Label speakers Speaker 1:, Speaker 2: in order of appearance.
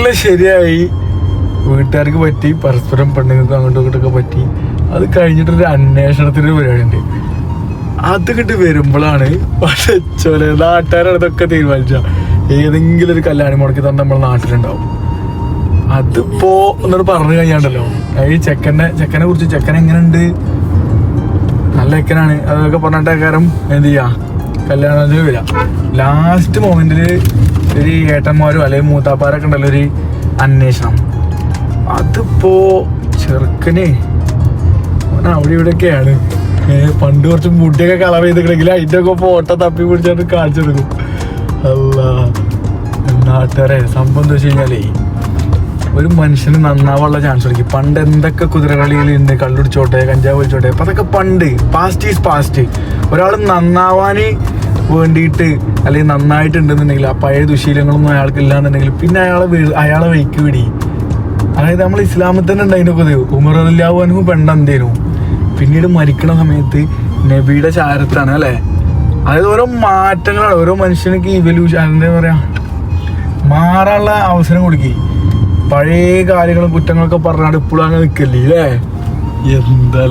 Speaker 1: എല്ലാം ശരിയായി, വീട്ടുകാർക്ക് പറ്റി, പരസ്പരം പെണ്ണുങ്ങൾക്ക് അങ്ങോട്ടും ഇങ്ങോട്ടൊക്കെ പറ്റി. അത് കഴിഞ്ഞിട്ടൊരു അന്വേഷണത്തിൻ്റെ പരിപാടി ഉണ്ട്. അത് കിട്ടി വരുമ്പോഴാണ് പക്ഷെ നാട്ടുകാരാണ് ഇതൊക്കെ തീരുമാനിച്ച ഏതെങ്കിലും ഒരു കല്യാണി മുടക്കി തന്നെ നമ്മളെ നാട്ടിലുണ്ടാവും. അതിപ്പോ എന്നോട് പറഞ്ഞു കഴിഞ്ഞാണ്ടല്ലോ, ഈ ചെക്കനെ കുറിച്ച്, ചെക്കൻ എങ്ങനെയുണ്ട്, നല്ല ചെക്കനാണ് അതൊക്കെ പറഞ്ഞിട്ട് കാരം എന്ത് ചെയ്യാ കല്യാണത്തിന് വരാം. ലാസ്റ്റ് മൊമെന്റില് ഒരു ഏട്ടന്മാരും അല്ലെങ്കിൽ മൂത്താപ്പാരൊക്കെ ഉണ്ടല്ലോ ഒരു അന്വേഷണം. അതിപ്പോ ചെറുക്കനെ അവിടെ ഇവിടെയൊക്കെയാണ്. പണ്ട് കുറച്ച് മുടിയൊക്കെ കളർ ചെയ്തിട്ടുണ്ടെങ്കിൽ അതിൻ്റെ ഒക്കെ ഫോട്ടോ തപ്പി പിടിച്ചായിട്ട് കാണിച്ചെടുക്കും. അല്ല നാട്ടുകാരെ സംഭവം എന്താ വെച്ച് കഴിഞ്ഞാലേ, ഒരു മനുഷ്യന് നന്നാവാനുള്ള ചാൻസ് കൊടുക്കും. പണ്ട് എന്തൊക്കെ കുതിരകളികളുണ്ട്, കള്ളുടിച്ചോട്ടെ, കഞ്ചാവ് വലിച്ചോട്ടെ, അപ്പം അതൊക്കെ പണ്ട്. Past is past. ഒരാൾ നന്നാവാൻ വേണ്ടിയിട്ട് അല്ലെങ്കിൽ നന്നായിട്ടുണ്ടെന്നുണ്ടെങ്കിൽ ആ പഴയ ദുശീലങ്ങളൊന്നും അയാൾക്ക് ഇല്ലാന്നുണ്ടെങ്കിൽ പിന്നെ അയാളെ വഴിക്ക് വിടി. അതായത് നമ്മൾ ഇസ്ലാമിൽ തന്നെ ഉണ്ടായിരുന്നൊക്കെ ഉമർ റളിയല്ലാഹു അൻഹു പെണ്ണെന്തേനു, പിന്നീട് മരിക്കണ സമയത്ത് നബിയുടെ ചാരത്താണ് അല്ലേ. അതായത് ഓരോ മാറ്റങ്ങളാണ്, ഓരോ മനുഷ്യനക്ക് ഇവല്യൂഷൻ എന്താ പറയാ മാറാനുള്ള അവസരം കൊടുക്കി. പഴയ കാര്യങ്ങളും കുറ്റങ്ങളൊക്കെ പറഞ്ഞാൽ ഇപ്പോഴും അങ്ങനെ നിൽക്കല്ലേ അല്ലേ. എന്താ